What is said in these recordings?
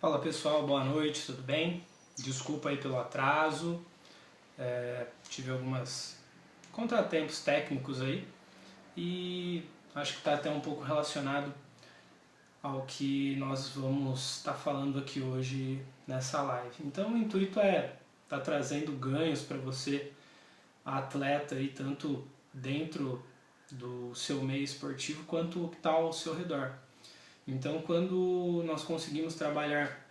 Fala pessoal, boa noite, tudo bem? Desculpa aí pelo atraso, tive alguns contratempos técnicos aí e acho que está até um pouco relacionado ao que nós vamos estar falando aqui hoje nessa live. Então o intuito é estar trazendo ganhos para você, atleta, aí, tanto dentro do seu meio esportivo quanto o que está ao seu redor. Então quando nós conseguimos trabalhar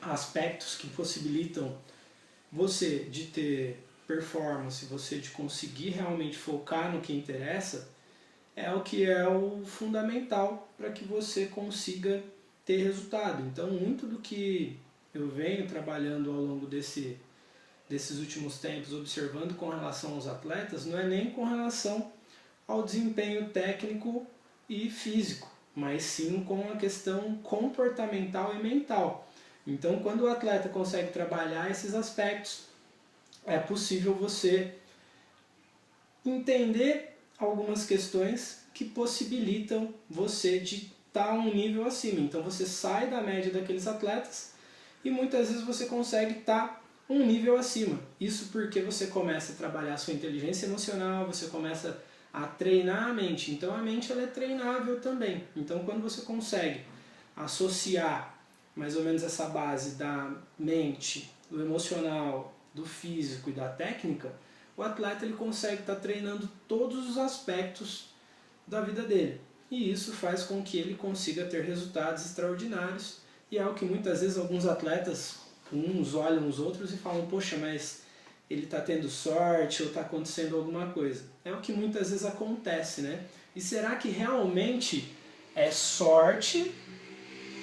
aspectos que possibilitam você de ter performance, você de conseguir realmente focar no que interessa, é o que é o fundamental para que você consiga ter resultado. Então, muito do que eu venho trabalhando ao longo desses últimos tempos, observando com relação aos atletas, não é nem com relação ao desempenho técnico e físico, mas sim com a questão comportamental e mental. Então, quando o atleta consegue trabalhar esses aspectos, é possível você entender algumas questões que possibilitam você de estar um nível acima. Então, você sai da média daqueles atletas e muitas vezes você consegue estar um nível acima. Isso porque você começa a trabalhar a sua inteligência emocional, você começa a treinar a mente. Então, a mente ela é treinável também. Então, quando você consegue associar mais ou menos essa base da mente, do emocional, do físico e da técnica, o atleta ele consegue estar treinando todos os aspectos da vida dele. E isso faz com que ele consiga ter resultados extraordinários. E é o que muitas vezes alguns atletas, uns olham os outros e falam, poxa, mas ele está tendo sorte ou está acontecendo alguma coisa. É o que muitas vezes acontece, né? E será que realmente é sorte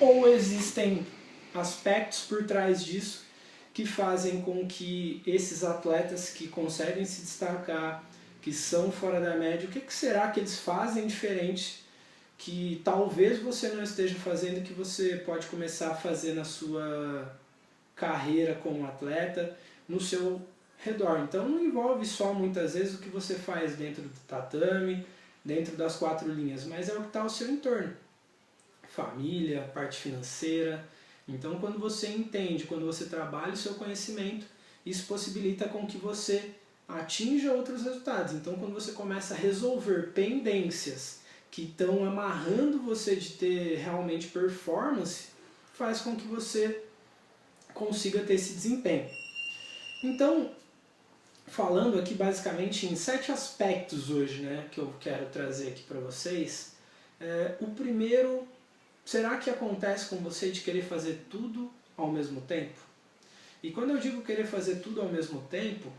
ou existem aspectos por trás disso que fazem com que esses atletas que conseguem se destacar, que são fora da média, o que será que eles fazem diferente que talvez você não esteja fazendo, que você pode começar a fazer na sua carreira como atleta, no seu redor. Então não envolve só muitas vezes o que você faz dentro do tatame, dentro das quatro linhas, mas é o que está ao seu entorno. Família, parte financeira. Então quando você entende, quando você trabalha o seu conhecimento, isso possibilita com que você atinja outros resultados. Então quando você começa a resolver pendências que estão amarrando você de ter realmente performance, faz com que você consiga ter esse desempenho. Então, falando aqui basicamente em 7 aspectos hoje, né, que eu quero trazer aqui para vocês. O primeiro, será que acontece com você de querer fazer tudo ao mesmo tempo? E quando eu digo querer fazer tudo ao mesmo tempo,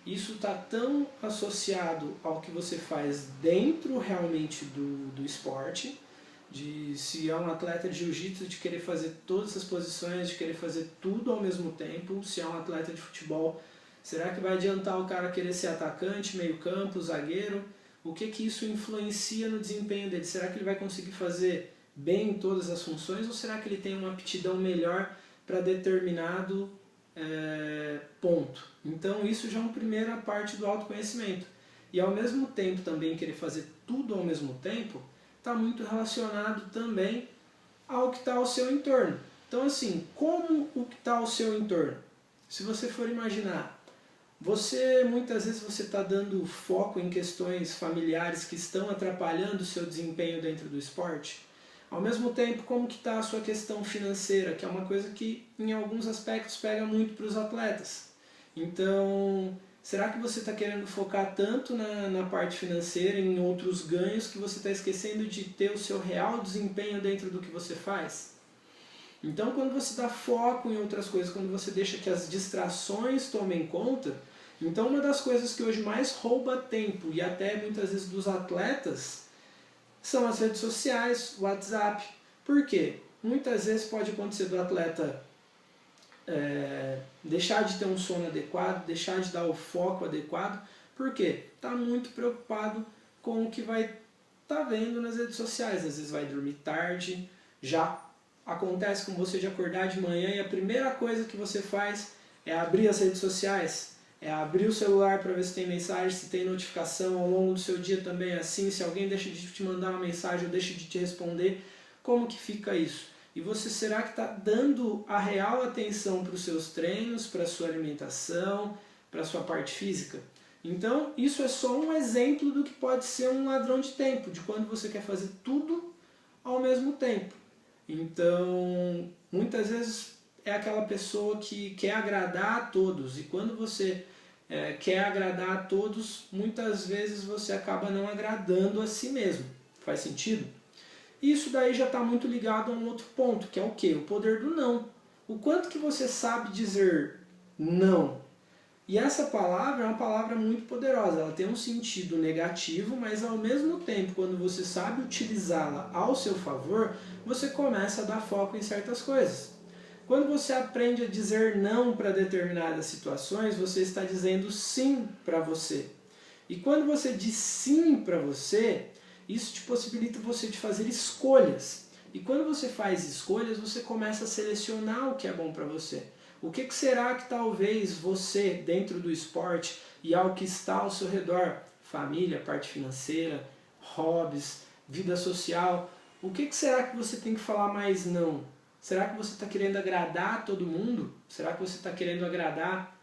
isso está tão associado ao que você faz dentro realmente do esporte, de se é um atleta de jiu-jitsu, de querer fazer todas as posições, de querer fazer tudo ao mesmo tempo. Se é um atleta de futebol, será que vai adiantar o cara querer ser atacante, meio campo, zagueiro? O que isso influencia no desempenho dele? Será que ele vai conseguir fazer bem todas as funções ou será que ele tem uma aptidão melhor para determinado ponto? Então isso já é uma primeira parte do autoconhecimento. E ao mesmo tempo também querer fazer tudo ao mesmo tempo está muito relacionado também ao que está ao seu entorno. Então assim, como o que está ao seu entorno? Se você for imaginar, muitas vezes você está dando foco em questões familiares que estão atrapalhando o seu desempenho dentro do esporte. Ao mesmo tempo, como que está a sua questão financeira, que é uma coisa que em alguns aspectos pega muito para os atletas. Então, será que você está querendo focar tanto na parte financeira, em outros ganhos, que você está esquecendo de ter o seu real desempenho dentro do que você faz? Então, quando você dá foco em outras coisas, quando você deixa que as distrações tomem conta, então uma das coisas que hoje mais rouba tempo, e até muitas vezes dos atletas, são as redes sociais, o WhatsApp. Por quê? Muitas vezes pode acontecer do atleta deixar de ter um sono adequado, deixar de dar o foco adequado. Por quê? Está muito preocupado com o que vai estar vendo nas redes sociais. Às vezes vai dormir tarde, já acontece com você de acordar de manhã e a primeira coisa que você faz é abrir as redes sociais, é abrir o celular para ver se tem mensagem, se tem notificação. Ao longo do seu dia também é assim, se alguém deixa de te mandar uma mensagem ou deixa de te responder, como que fica isso? E você será que está dando a real atenção para os seus treinos, para a sua alimentação, para a sua parte física? Então, isso é só um exemplo do que pode ser um ladrão de tempo, de quando você quer fazer tudo ao mesmo tempo. Então, muitas vezes é aquela pessoa que quer agradar a todos, e quando você quer agradar a todos, muitas vezes você acaba não agradando a si mesmo. Faz sentido? Isso daí já está muito ligado a um outro ponto, que é o quê? O poder do não. O quanto que você sabe dizer não. E essa palavra é uma palavra muito poderosa, ela tem um sentido negativo, mas ao mesmo tempo, quando você sabe utilizá-la ao seu favor, você começa a dar foco em certas coisas. Quando você aprende a dizer não para determinadas situações, você está dizendo sim para você. E quando você diz sim para você, isso te possibilita você de fazer escolhas. E quando você faz escolhas, você começa a selecionar o que é bom para você. O que será que talvez você, dentro do esporte e ao que está ao seu redor, família, parte financeira, hobbies, vida social, o que será que você tem que falar mais não? Será que você está querendo agradar todo mundo? Será que você está querendo agradar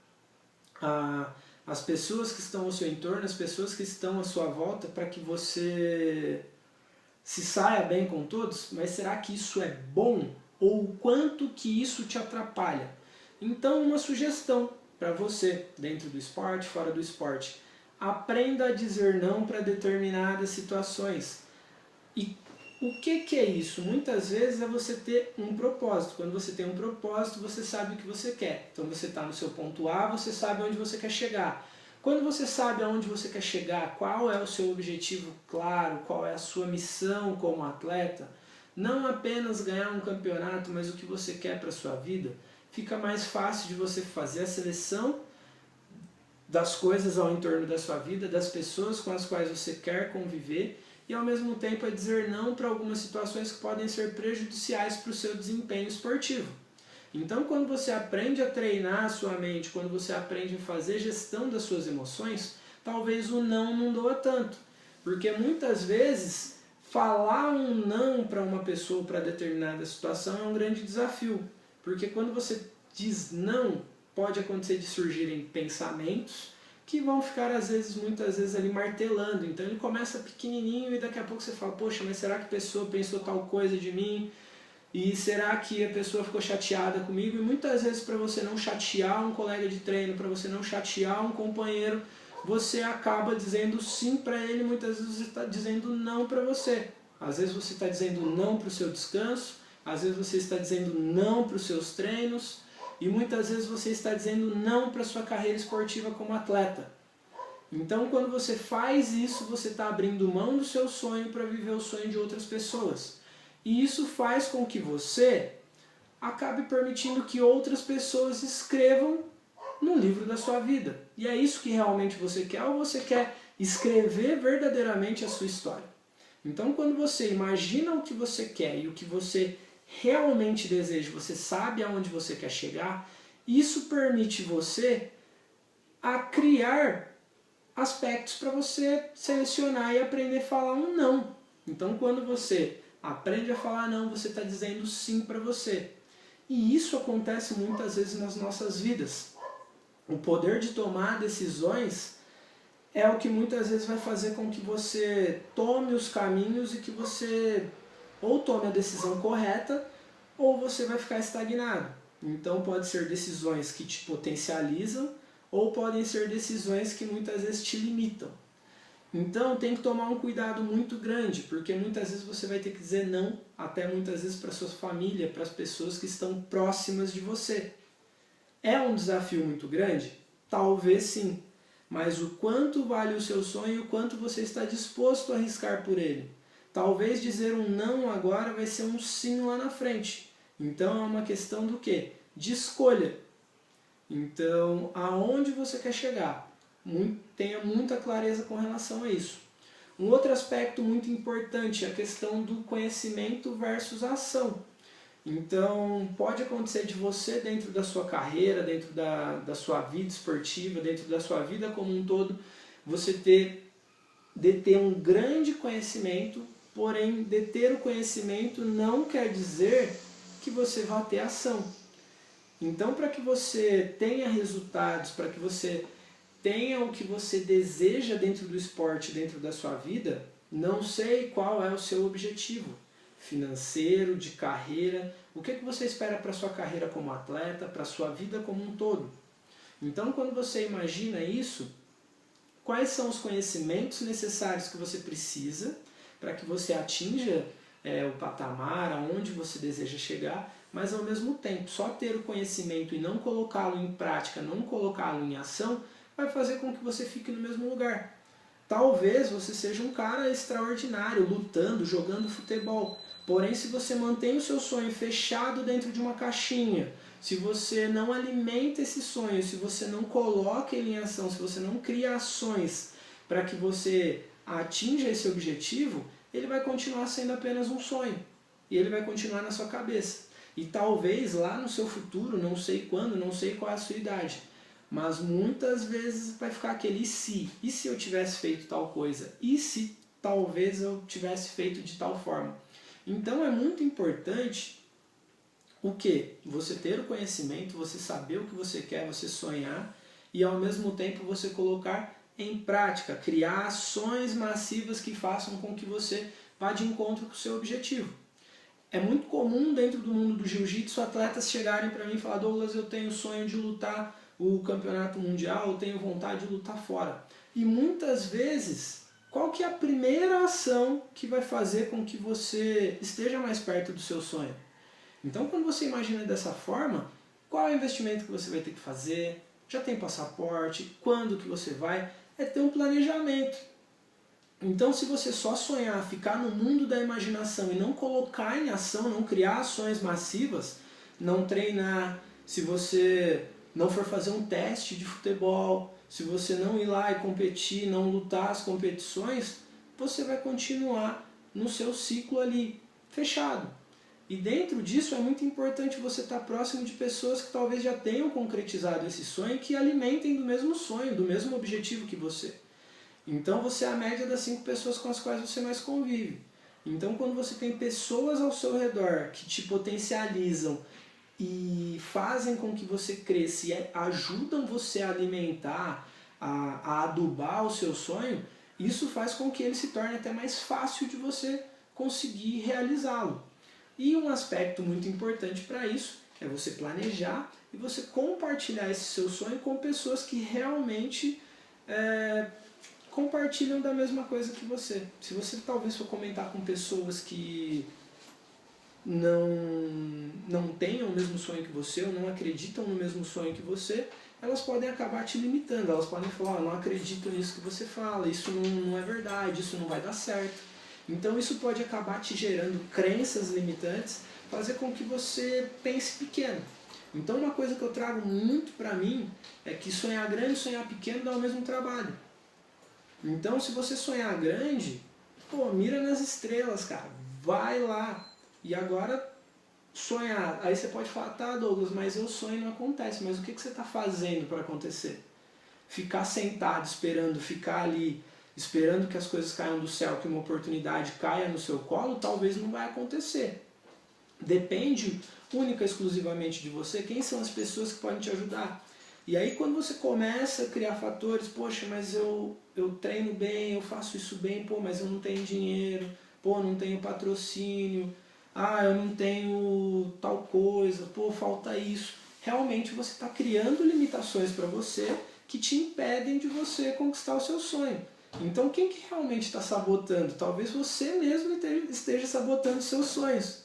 as pessoas que estão ao seu entorno, as pessoas que estão à sua volta, para que você se saia bem com todos? Mas será que isso é bom? Ou o quanto que isso te atrapalha? Então, uma sugestão para você, dentro do esporte, fora do esporte. Aprenda a dizer não para determinadas situações. E o que é isso? Muitas vezes é você ter um propósito. Quando você tem um propósito, você sabe o que você quer. Então você está no seu ponto A, você sabe onde você quer chegar. Quando você sabe aonde você quer chegar, qual é o seu objetivo claro, qual é a sua missão como atleta, não apenas ganhar um campeonato, mas o que você quer para a sua vida, fica mais fácil de você fazer a seleção das coisas ao entorno da sua vida, das pessoas com as quais você quer conviver, e ao mesmo tempo é dizer não para algumas situações que podem ser prejudiciais para o seu desempenho esportivo. Então, quando você aprende a treinar a sua mente, quando você aprende a fazer gestão das suas emoções, talvez o não doa tanto. Porque muitas vezes falar um não para uma pessoa, para determinada situação, é um grande desafio. Porque quando você diz não, pode acontecer de surgirem pensamentos que vão ficar, muitas vezes ali martelando. Então ele começa pequenininho e daqui a pouco você fala, poxa, mas será que a pessoa pensou tal coisa de mim? E será que a pessoa ficou chateada comigo? E muitas vezes, para você não chatear um colega de treino, para você não chatear um companheiro, você acaba dizendo sim para ele, muitas vezes você está dizendo não para você. Às vezes você está dizendo não para o seu descanso, às vezes você está dizendo não para os seus treinos, e muitas vezes você está dizendo não para a sua carreira esportiva como atleta. Então, quando você faz isso, você está abrindo mão do seu sonho para viver o sonho de outras pessoas. E isso faz com que você acabe permitindo que outras pessoas escrevam no livro da sua vida. E é isso que realmente você quer, ou você quer escrever verdadeiramente a sua história? Então, quando você imagina o que você quer e o que você realmente deseja, você sabe aonde você quer chegar, isso permite você a criar aspectos para você selecionar e aprender a falar um não. Então, quando você aprende a falar não, você está dizendo sim para você. E isso acontece muitas vezes nas nossas vidas. O poder de tomar decisões é o que muitas vezes vai fazer com que você tome os caminhos e que você ou tome a decisão correta ou você vai ficar estagnado. Então pode ser decisões que te potencializam ou podem ser decisões que muitas vezes te limitam. Então tem que tomar um cuidado muito grande, porque muitas vezes você vai ter que dizer não, até muitas vezes para sua família, para as pessoas que estão próximas de você. É um desafio muito grande? Talvez sim, mas o quanto vale o seu sonho e o quanto você está disposto a arriscar por ele. Talvez dizer um não agora vai ser um sim lá na frente. Então é uma questão do quê? De escolha. Então, aonde você quer chegar? Tenha muita clareza com relação a isso. Um outro aspecto muito importante é a questão do conhecimento versus a ação. Então, pode acontecer de você, dentro da sua carreira, dentro da sua vida esportiva, dentro da sua vida como um todo, você deter um grande conhecimento, porém, deter o conhecimento não quer dizer que você vá ter ação. Então, para que você tenha resultados, para que você tenha o que você deseja dentro do esporte, dentro da sua vida, não sei qual é o seu objetivo financeiro, de carreira, o que você espera para a sua carreira como atleta, para a sua vida como um todo. Então, quando você imagina isso, quais são os conhecimentos necessários que você precisa para que você atinja o patamar, aonde você deseja chegar, mas ao mesmo tempo, só ter o conhecimento e não colocá-lo em prática, não colocá-lo em ação, vai fazer com que você fique no mesmo lugar. Talvez você seja um cara extraordinário, lutando, jogando futebol. Porém, se você mantém o seu sonho fechado dentro de uma caixinha, se você não alimenta esse sonho, se você não coloca ele em ação, se você não cria ações para que você atinja esse objetivo, ele vai continuar sendo apenas um sonho. E ele vai continuar na sua cabeça. E talvez lá no seu futuro, não sei quando, não sei qual é a sua idade, mas muitas vezes vai ficar aquele e se? E se eu tivesse feito tal coisa? E se talvez eu tivesse feito de tal forma? Então é muito importante o quê? Você ter o conhecimento, você saber o que você quer, você sonhar e ao mesmo tempo você colocar em prática, criar ações massivas que façam com que você vá de encontro com o seu objetivo. É muito comum dentro do mundo do jiu-jitsu atletas chegarem para mim e falar: Douglas, eu tenho sonho de lutar o campeonato mundial, eu tenho vontade de lutar fora. E muitas vezes, qual que é a primeira ação que vai fazer com que você esteja mais perto do seu sonho? Então, quando você imagina dessa forma, qual é o investimento que você vai ter que fazer? Já tem passaporte? Quando que você vai? É ter um planejamento. Então, se você só sonhar, ficar no mundo da imaginação e não colocar em ação, não criar ações massivas, não treinar, se você não for fazer um teste de futebol, se você não ir lá e competir, não lutar as competições, você vai continuar no seu ciclo ali, fechado. E dentro disso é muito importante você estar próximo de pessoas que talvez já tenham concretizado esse sonho e que alimentem do mesmo sonho, do mesmo objetivo que você. Então você é a média das 5 pessoas com as quais você mais convive. Então quando você tem pessoas ao seu redor que te potencializam e fazem com que você cresça e ajudam você a alimentar, a adubar o seu sonho, isso faz com que ele se torne até mais fácil de você conseguir realizá-lo. E um aspecto muito importante para isso é você planejar e você compartilhar esse seu sonho com pessoas que realmente compartilham da mesma coisa que você. Se você talvez for comentar com pessoas que não tenham o mesmo sonho que você ou não acreditam no mesmo sonho que você, elas podem acabar te limitando. Elas podem falar: não acredito nisso que você fala, isso não é verdade, isso não vai dar certo. Então isso pode acabar te gerando crenças limitantes, fazer com que você pense pequeno. Então uma coisa que eu trago muito para mim é que sonhar grande e sonhar pequeno dá o mesmo trabalho. Então se você sonhar grande, mira nas estrelas, cara, vai lá. E agora sonhar, aí você pode falar: tá, Douglas, mas eu sonho e não acontece. Mas o que você está fazendo para acontecer? Ficar sentado esperando, ficar ali esperando que as coisas caiam do céu, que uma oportunidade caia no seu colo, talvez não vai acontecer. Depende única e exclusivamente de você quem são as pessoas que podem te ajudar. E aí quando você começa a criar fatores: poxa, mas eu treino bem, eu faço isso bem, mas eu não tenho dinheiro, não tenho patrocínio, eu não tenho tal coisa, falta isso. Realmente você está criando limitações para você que te impedem de você conquistar o seu sonho. Então quem que realmente está sabotando? Talvez você mesmo esteja sabotando os seus sonhos.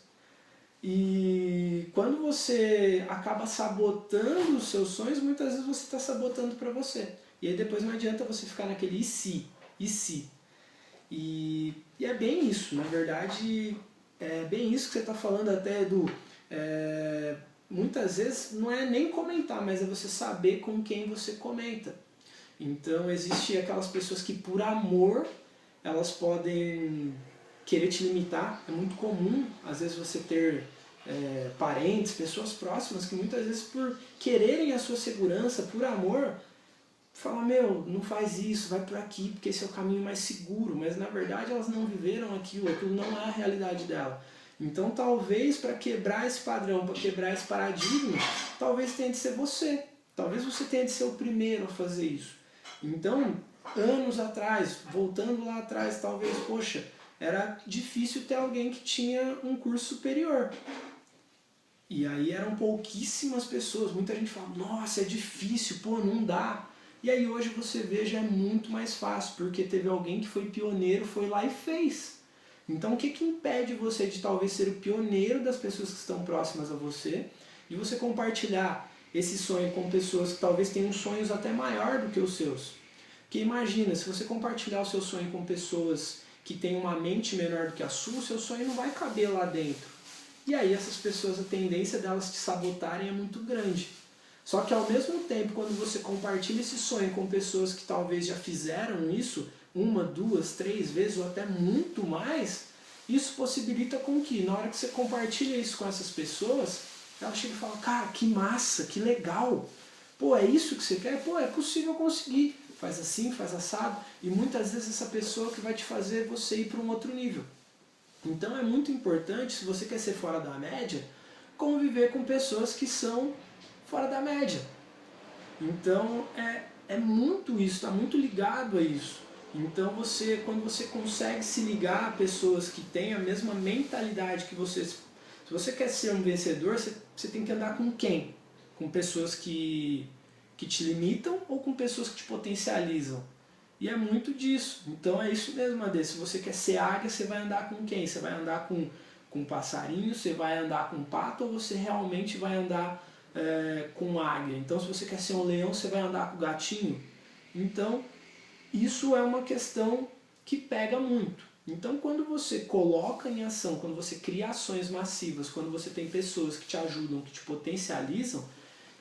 E quando você acaba sabotando os seus sonhos, muitas vezes você está sabotando para você. E aí depois não adianta você ficar naquele e se, e se. E é bem isso, na verdade, é bem isso que você está falando até, Edu. Muitas vezes não é nem comentar, mas é você saber com quem você comenta. Então existe aquelas pessoas que por amor elas podem querer te limitar. É muito comum às vezes você ter parentes, pessoas próximas que muitas vezes por quererem a sua segurança, por amor, falam: não faz isso, vai por aqui porque esse é o caminho mais seguro. Mas na verdade elas não viveram aquilo não é a realidade dela. Então talvez para quebrar esse padrão, para quebrar esse paradigma, talvez tenha de ser você. Talvez você tenha de ser o primeiro a fazer isso. Então, anos atrás, voltando lá atrás, talvez, poxa, era difícil ter alguém que tinha um curso superior. E aí eram pouquíssimas pessoas, muita gente fala, nossa, é difícil, pô, não dá. E aí hoje você vê, já é muito mais fácil, porque teve alguém que foi pioneiro, foi lá e fez. Então o que impede você de talvez ser o pioneiro das pessoas que estão próximas a você, de você compartilhar esse sonho com pessoas que talvez tenham sonhos até maior do que os seus? Porque imagina, se você compartilhar o seu sonho com pessoas que têm uma mente menor do que a sua, o seu sonho não vai caber lá dentro. E aí essas pessoas, a tendência delas te sabotarem é muito grande. Só que ao mesmo tempo, quando você compartilha esse sonho com pessoas que talvez já fizeram isso, 1, 2, 3 vezes ou até muito mais, isso possibilita com que, na hora que você compartilha isso com essas pessoas, elas chegam e falam, cara, que massa, que legal, pô, é isso que você quer? Pô, é possível conseguir, faz assim, faz assado, e muitas vezes essa pessoa que vai te fazer você ir para um outro nível. Então é muito importante, se você quer ser fora da média, conviver com pessoas que são fora da média. Então é muito isso, está muito ligado a isso. Então quando você consegue se ligar a pessoas que têm a mesma mentalidade que você, se você quer ser um vencedor, você tem que andar com quem? Com pessoas que te limitam ou com pessoas que te potencializam? E é muito disso. Então é isso mesmo, Ade. Se você quer ser águia, você vai andar com quem? Você vai andar com passarinho, você vai andar com pato, ou você realmente vai andar com águia? Então se você quer ser um leão, você vai andar com gatinho? Então isso é uma questão que pega muito. Então quando você coloca em ação, quando você cria ações massivas, quando você tem pessoas que te ajudam, que te potencializam,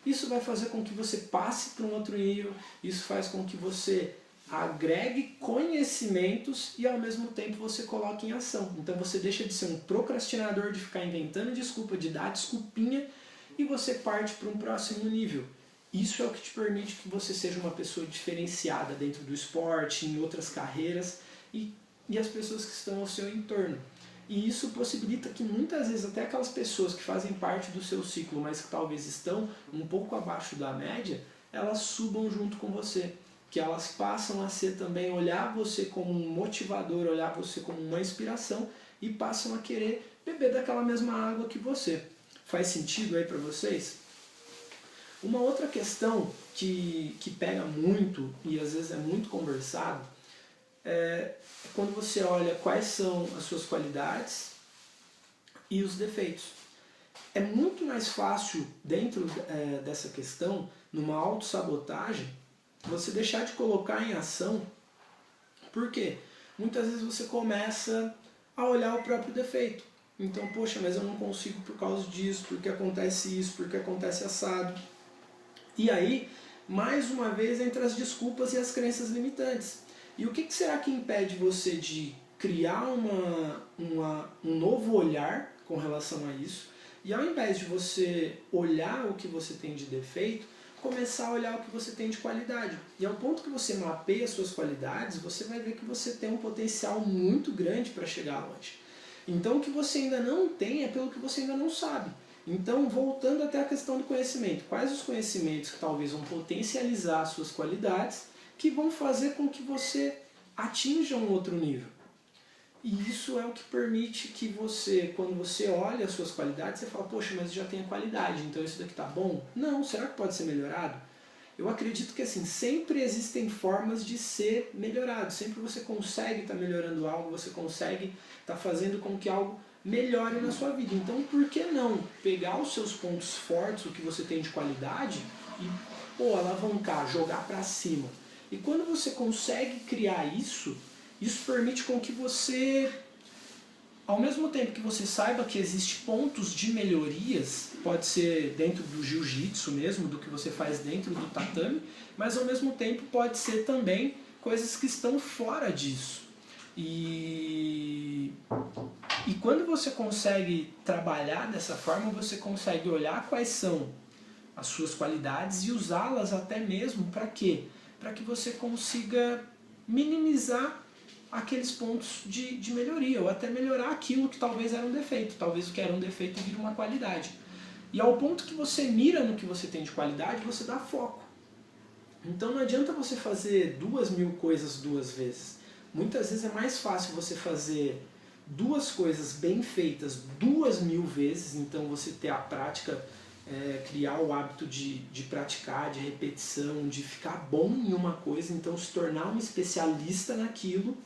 isso vai fazer com que você passe para um outro nível, isso faz com que você agregue conhecimentos e ao mesmo tempo você coloque em ação. Então você deixa de ser um procrastinador, de ficar inventando desculpa, de dar desculpinha, e você parte para um próximo nível. Isso é o que te permite que você seja uma pessoa diferenciada dentro do esporte, em outras carreiras e as pessoas que estão ao seu entorno. E isso possibilita que muitas vezes até aquelas pessoas que fazem parte do seu ciclo, mas que talvez estão um pouco abaixo da média, elas subam junto com você. Que elas passam a ser também, olhar você como um motivador, olhar você como uma inspiração e passam a querer beber daquela mesma água que você. Faz sentido aí para vocês? Uma outra questão que pega muito e às vezes é muito conversado é quando você olha quais são as suas qualidades e os defeitos. É muito mais fácil dentro dessa questão, numa autossabotagem, você deixar de colocar em ação. Por quê? Muitas vezes você começa a olhar o próprio defeito. Então, poxa, mas eu não consigo por causa disso, porque acontece isso, porque acontece assado. E aí, mais uma vez, entre as desculpas e as crenças limitantes. E o que será que impede você de criar um novo olhar com relação a isso? E ao invés de você olhar o que você tem de defeito, começar a olhar o que você tem de qualidade. E ao ponto que você mapeia as suas qualidades, você vai ver que você tem um potencial muito grande para chegar longe. Então o que você ainda não tem é pelo que você ainda não sabe. Então, voltando até a questão do conhecimento, quais os conhecimentos que talvez vão potencializar as suas qualidades, que vão fazer com que você atinja um outro nível? E isso é o que permite que você, quando você olha as suas qualidades, você fala, poxa, mas eu já tenho qualidade, então isso daqui tá bom? Não, será que pode ser melhorado? Eu acredito que assim, sempre existem formas de ser melhorado, sempre você consegue estar melhorando algo, você consegue estar fazendo com que algo melhore na sua vida. Então por que não pegar os seus pontos fortes, o que você tem de qualidade, e alavancar, jogar para cima? E quando você consegue criar isso permite com que você, ao mesmo tempo que você saiba que existem pontos de melhorias, pode ser dentro do jiu-jitsu mesmo, do que você faz dentro do tatame, mas ao mesmo tempo pode ser também coisas que estão fora disso. E quando você consegue trabalhar dessa forma, você consegue olhar quais são as suas qualidades e usá-las até mesmo para quê? Para que você consiga minimizar aqueles pontos de melhoria, ou até melhorar aquilo que talvez era um defeito. Talvez o que era um defeito vire uma qualidade. E ao ponto que você mira no que você tem de qualidade, você dá foco. Então não adianta você fazer 2.000 coisas 2 vezes. Muitas vezes é mais fácil você fazer 2 coisas bem feitas 2.000 vezes, então você ter a prática, criar o hábito de praticar, de repetição, de ficar bom em uma coisa, então se tornar um especialista naquilo,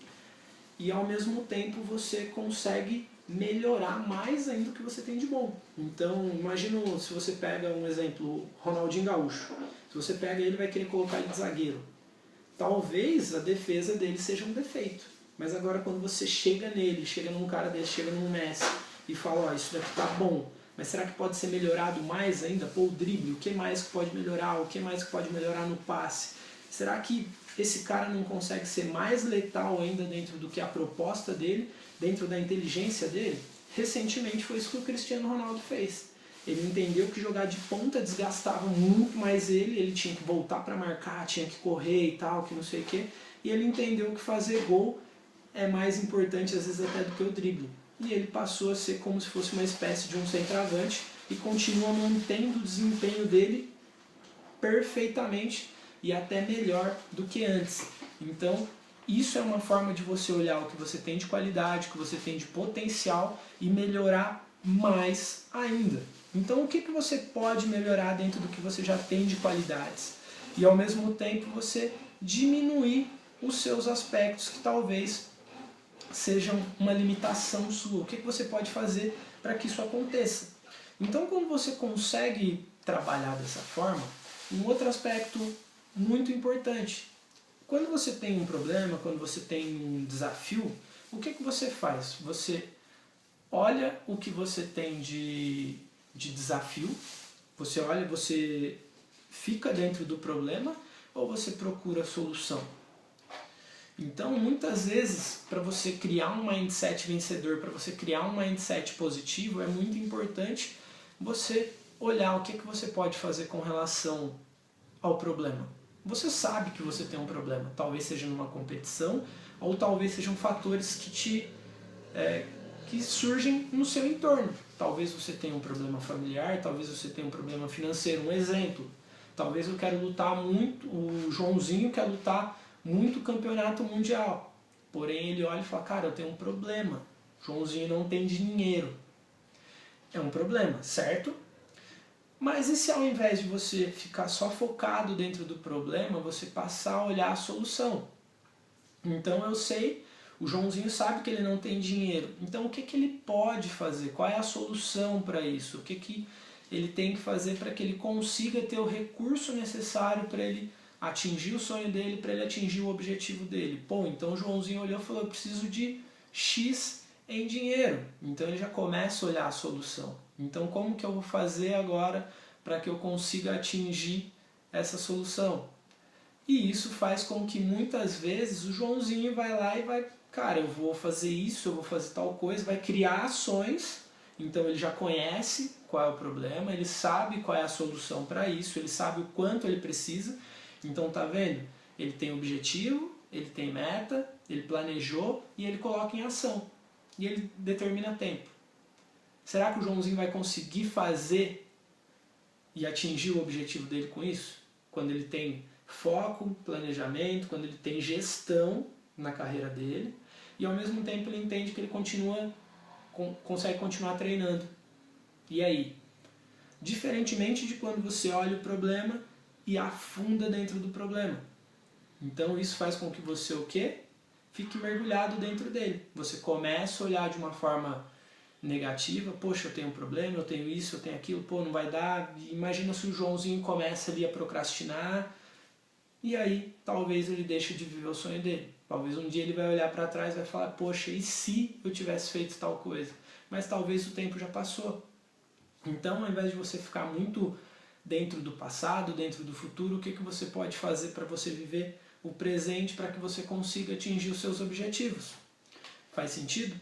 e ao mesmo tempo você consegue melhorar mais ainda o que você tem de bom. Então, imagina se você pega um exemplo, Ronaldinho Gaúcho. Se você pega ele, vai querer colocar ele de zagueiro. Talvez a defesa dele seja um defeito. Mas agora quando você chega nele, chega num cara desse, chega num Messi e fala, ó, isso daqui tá bom, mas será que pode ser melhorado mais ainda? Pô, o drible, o que mais que pode melhorar? O que mais que pode melhorar no passe? Será que esse cara não consegue ser mais letal ainda dentro do que a proposta dele, dentro da inteligência dele? Recentemente foi isso que o Cristiano Ronaldo fez. Ele entendeu que jogar de ponta desgastava muito mais ele tinha que voltar para marcar, tinha que correr e tal, que não sei o quê, e ele entendeu que fazer gol é mais importante às vezes até do que o drible. E ele passou a ser como se fosse uma espécie de um centroavante e continua mantendo o desempenho dele perfeitamente e até melhor do que antes. Então, isso é uma forma de você olhar o que você tem de qualidade, o que você tem de potencial e melhorar mais ainda. Então, o que você pode melhorar dentro do que você já tem de qualidades? E ao mesmo tempo você diminuir os seus aspectos que talvez sejam uma limitação sua. O que você pode fazer para que isso aconteça? Então, quando você consegue trabalhar dessa forma, um outro aspecto muito importante. Quando você tem um problema, quando você tem um desafio, o que você faz? Você olha o que você tem de desafio, você olha, você fica dentro do problema ou você procura a solução? Então, muitas vezes, para você criar um mindset vencedor, para você criar um mindset positivo, é muito importante você olhar o que você pode fazer com relação ao problema. Você sabe que você tem um problema, talvez seja numa competição, ou talvez sejam fatores que surgem no seu entorno. Talvez você tenha um problema familiar, talvez você tenha um problema financeiro. Um exemplo, talvez eu quero lutar muito, o Joãozinho quer lutar muito campeonato mundial. Porém ele olha e fala, cara, eu tenho um problema. Joãozinho não tem dinheiro. É um problema, certo? Mas e se ao invés de você ficar só focado dentro do problema, você passar a olhar a solução? Então eu sei, o Joãozinho sabe que ele não tem dinheiro. Então o que ele pode fazer? Qual é a solução para isso? O que ele tem que fazer para que ele consiga ter o recurso necessário para ele atingir o sonho dele, para ele atingir o objetivo dele? Pô, então o Joãozinho olhou e falou, eu preciso de X em dinheiro. Então ele já começa a olhar a solução. Então como que eu vou fazer agora para que eu consiga atingir essa solução? E isso faz com que muitas vezes o Joãozinho vai lá e vai, cara, eu vou fazer isso, eu vou fazer tal coisa, vai criar ações. Então ele já conhece qual é o problema, ele sabe qual é a solução para isso, ele sabe o quanto ele precisa. Então tá vendo? Ele tem objetivo, ele tem meta, ele planejou e ele coloca em ação. E ele determina tempo. Será que o Joãozinho vai conseguir fazer e atingir o objetivo dele com isso? Quando ele tem foco, planejamento, quando ele tem gestão na carreira dele e ao mesmo tempo ele entende que ele consegue continuar treinando. E aí? Diferentemente de quando você olha o problema e afunda dentro do problema. Então isso faz com que você o quê? Fique mergulhado dentro dele. Você começa a olhar de uma forma negativa, poxa, eu tenho um problema, eu tenho isso, eu tenho aquilo, pô, não vai dar. Imagina se o Joãozinho começa ali a procrastinar e aí talvez ele deixe de viver o sonho dele. Talvez um dia ele vai olhar para trás e vai falar, poxa, e se eu tivesse feito tal coisa? Mas talvez o tempo já passou. Então, ao invés de você ficar muito dentro do passado, dentro do futuro, o que você pode fazer para você viver o presente, para que você consiga atingir os seus objetivos? Faz sentido?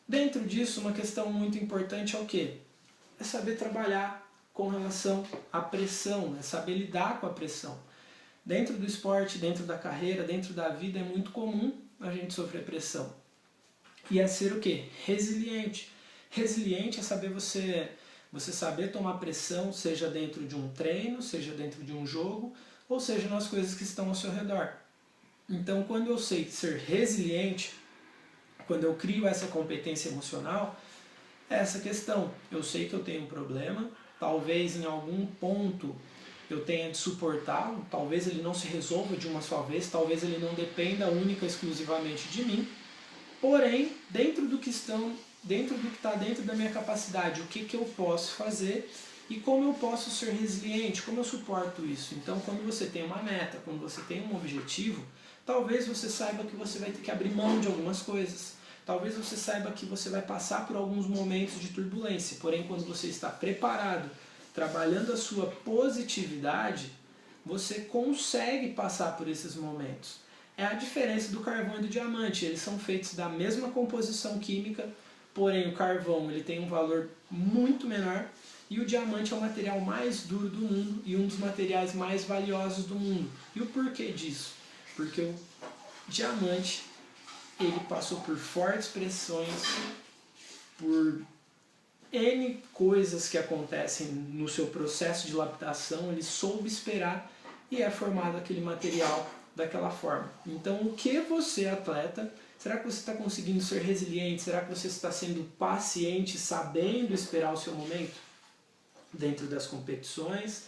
Dentro disso, uma questão muito importante é o quê? É saber trabalhar com relação à pressão, é saber lidar com a pressão. Dentro do esporte, dentro da carreira, dentro da vida é muito comum a gente sofrer pressão. E é ser o quê? Resiliente. Resiliente é saber você saber tomar pressão, seja dentro de um treino, seja dentro de um jogo, ou seja nas coisas que estão ao seu redor. Então, quando eu sei ser resiliente, quando eu crio essa competência emocional, é essa questão. Eu sei que eu tenho um problema, talvez em algum ponto eu tenha de suportá-lo, talvez ele não se resolva de uma só vez, talvez ele não dependa única e exclusivamente de mim, porém, dentro do que está dentro da minha capacidade, o que eu posso fazer e como eu posso ser resiliente, como eu suporto isso. Então, quando você tem uma meta, quando você tem um objetivo, talvez você saiba que você vai ter que abrir mão de algumas coisas, talvez você saiba que você vai passar por alguns momentos de turbulência, porém, quando você está preparado, trabalhando a sua positividade, você consegue passar por esses momentos. É a diferença do carvão e do diamante. Eles são feitos da mesma composição química, porém o carvão ele tem um valor muito menor e o diamante é o material mais duro do mundo e um dos materiais mais valiosos do mundo. E o porquê disso? Porque o diamante ele passou por fortes pressões, por N coisas que acontecem no seu processo de lapidação, ele soube esperar e é formado aquele material daquela forma. Então, o que você, atleta, será que você está conseguindo ser resiliente? Será que você está sendo paciente, sabendo esperar o seu momento dentro das competições?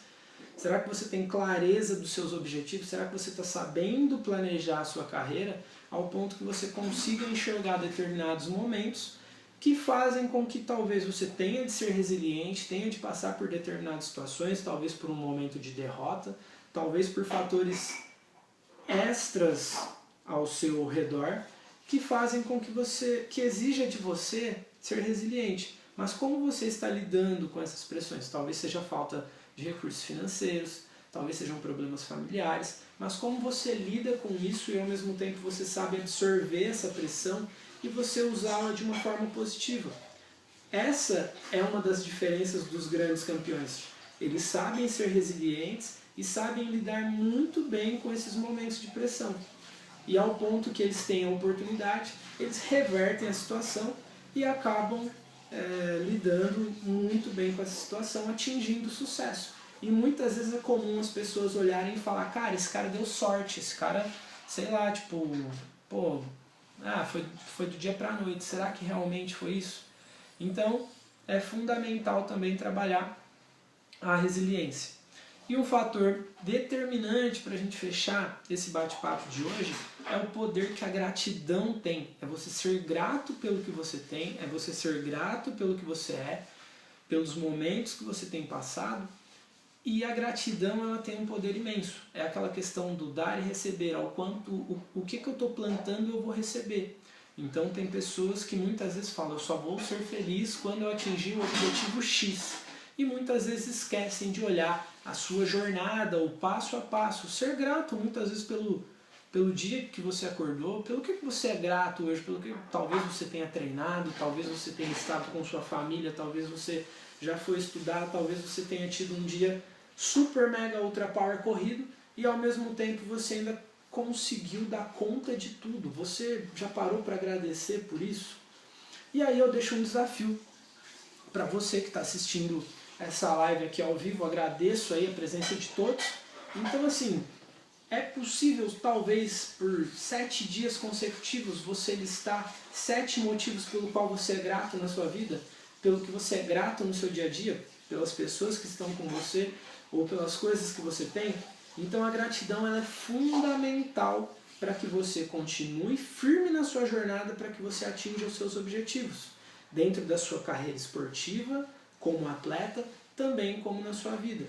Será que você tem clareza dos seus objetivos? Será que você está sabendo planejar a sua carreira ao ponto que você consiga enxergar determinados momentos que fazem com que talvez você tenha de ser resiliente, tenha de passar por determinadas situações, talvez por um momento de derrota, talvez por fatores extras ao seu redor, que fazem com que exija de você ser resiliente. Mas como você está lidando com essas pressões? Talvez seja falta de recursos financeiros, talvez sejam problemas familiares, mas como você lida com isso e ao mesmo tempo você sabe absorver essa pressão e você usá-la de uma forma positiva. Essa é uma das diferenças dos grandes campeões. Eles sabem ser resilientes e sabem lidar muito bem com esses momentos de pressão. E ao ponto que eles têm a oportunidade, eles revertem a situação e acabam lidando muito bem com essa situação, atingindo sucesso. E muitas vezes é comum as pessoas olharem e falar, cara, esse cara deu sorte, esse cara, sei lá, tipo, pô, foi do dia para a noite, será que realmente foi isso? Então, é fundamental também trabalhar a resiliência. E um fator determinante para a gente fechar esse bate-papo de hoje é o poder que a gratidão tem. É você ser grato pelo que você tem, é você ser grato pelo que você é, pelos momentos que você tem passado. E a gratidão ela tem um poder imenso. É aquela questão do dar e receber, ao quanto o que eu estou plantando eu vou receber. Então tem pessoas que muitas vezes falam, eu só vou ser feliz quando eu atingir o objetivo X. E muitas vezes esquecem de olhar a sua jornada, o passo a passo. Ser grato muitas vezes pelo dia que você acordou, pelo que você é grato hoje, pelo que talvez você tenha treinado, talvez você tenha estado com sua família, talvez você já foi estudar, talvez você tenha tido um dia super mega ultra power corrido e ao mesmo tempo você ainda conseguiu dar conta de tudo. Você já parou para agradecer por isso? E aí eu deixo um desafio para você que está assistindo essa live aqui ao vivo. Agradeço aí a presença de todos. Então assim, é possível talvez por 7 dias consecutivos você listar 7 motivos pelo qual você é grato na sua vida, pelo que você é grato no seu dia a dia, pelas pessoas que estão com você ou pelas coisas que você tem. Então a gratidão ela é fundamental para que você continue firme na sua jornada, para que você atinja os seus objetivos, dentro da sua carreira esportiva, como atleta, também como na sua vida.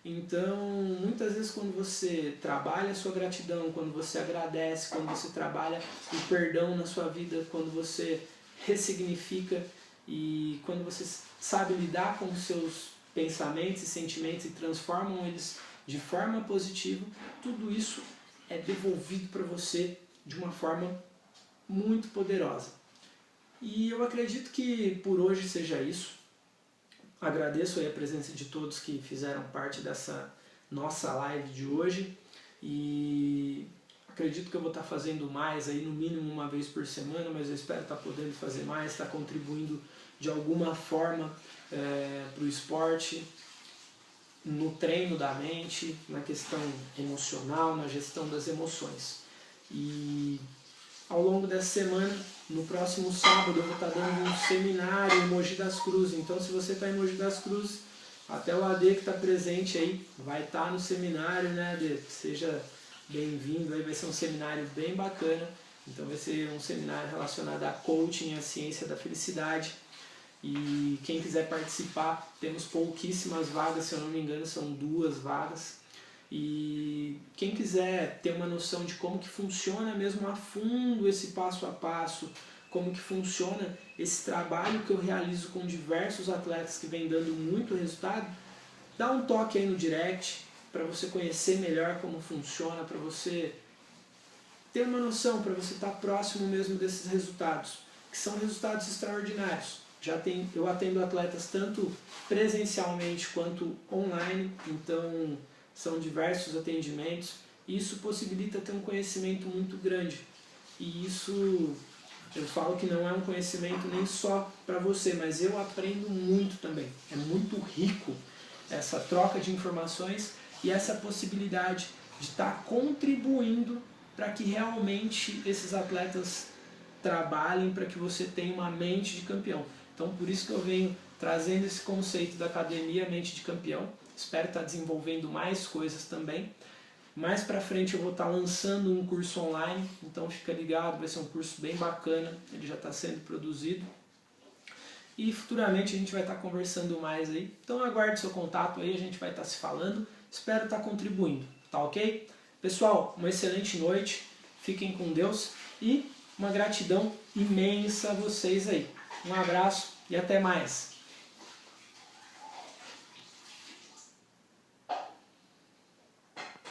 Então, muitas vezes quando você trabalha a sua gratidão, quando você agradece, quando você trabalha o perdão na sua vida, quando você ressignifica e quando você sabe lidar com os seus pensamentos e sentimentos e transformam eles de forma positiva, tudo isso é devolvido para você de uma forma muito poderosa. E eu acredito que por hoje seja isso. Agradeço aí a presença de todos que fizeram parte dessa nossa live de hoje. E acredito que eu vou estar fazendo mais, aí no mínimo uma vez por semana, mas eu espero estar podendo fazer mais, estar contribuindo de alguma forma para o esporte, no treino da mente, na questão emocional, na gestão das emoções. E ao longo dessa semana, no próximo sábado, eu vou estar dando um seminário em Mogi das Cruzes. Então, se você está em Mogi das Cruzes, até o AD que está presente aí vai estar no seminário, né, AD? Seja bem-vindo, aí vai ser um seminário bem bacana. Então, vai ser um seminário relacionado a coaching e a ciência da felicidade. E quem quiser participar, temos pouquíssimas vagas, se eu não me engano, são 2 vagas. E quem quiser ter uma noção de como que funciona mesmo a fundo esse passo a passo, como que funciona esse trabalho que eu realizo com diversos atletas que vem dando muito resultado, dá um toque aí no direct para você conhecer melhor como funciona, para você ter uma noção, para você estar próximo mesmo desses resultados, que são resultados extraordinários. Eu atendo atletas tanto presencialmente quanto online, então são diversos atendimentos, e isso possibilita ter um conhecimento muito grande. E isso, eu falo que não é um conhecimento nem só para você, mas eu aprendo muito também. É muito rico essa troca de informações e essa possibilidade de estar contribuindo para que realmente esses atletas trabalhem, para que você tenha uma mente de campeão. Então, por isso que eu venho trazendo esse conceito da Academia Mente de Campeão. Espero estar desenvolvendo mais coisas também. Mais para frente eu vou estar lançando um curso online, então fica ligado, vai ser um curso bem bacana, ele já está sendo produzido. E futuramente a gente vai estar conversando mais aí. Então aguarde seu contato aí, a gente vai estar se falando. Espero estar contribuindo, tá ok? Pessoal, uma excelente noite, fiquem com Deus e uma gratidão imensa a vocês aí. Um abraço e até mais.